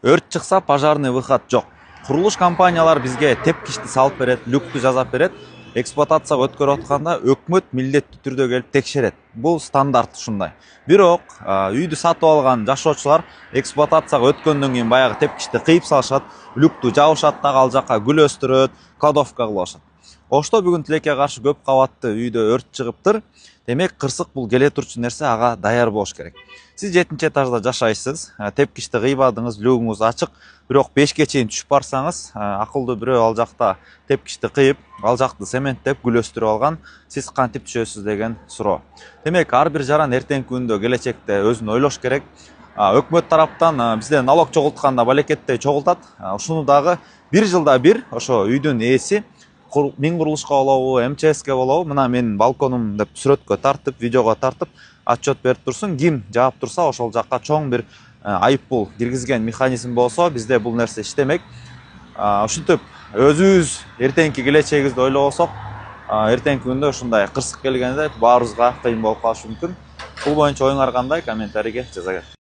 Өрт чыкса пожарный выход жок. Курулуш компаниялар бизге тепкичти салып берет, люкту жасап берет. Эксплуатацияга өткөрүп атканда өкмөт милдеттүү түрдө келип текшерет. Бул стандарт ушундай. Бирок үйдү сатып алган жашоочулар эксплуатацияга өткөндөн кийин баягы тепкичти кыйып салышат, люкту жабышат дагы ал жака гүл өстүрөт, кладовка кылып алышат. Ошто бүгүн тилекке каршы көп кабатты үйдө өрт чыгыптыр. Демек кырсык бул келе турчу нерсе, ага даяр болуш керек. Сиз 7-нчи этажда жашайсыз, тепкичти кыйбадыңыз, люгуңуз ачык, бирок 5ке чейин түшүп барсаңыз, акылдуу бирөө ал жакта тепкичти кыйып, ал жакты цементтеп, гүл өстүрүп алган, сиз кантип түшөсүз деген суроо. Демек, ар бир жаран эртеңки күндө келечекте өзүн ойлош керек. Өкмөт тараптан бизде налог чогултканда балекеттей чогултат. Ушуну дагы бир жылда бир ошо үйдүн ээси Мин курулушка болобу, МЧСке болобу, мына менин балконум деп сүрөткө тартып, видеого тартып, отчет берип турсун. Ким жаап турса, ошол жакка чоң бир айыппул киргизген механизм болсо, бизде бул нерсе иштемек. Ушинтип өзүбүз эртеңки келечегибизди ойлобосок, эртеңки күндө ушундай кырсык келгенде баарыбызга кыйын болуп калышы мүмкүн. Бул боюнча оюңар кандай? Комментарийге жаза кет.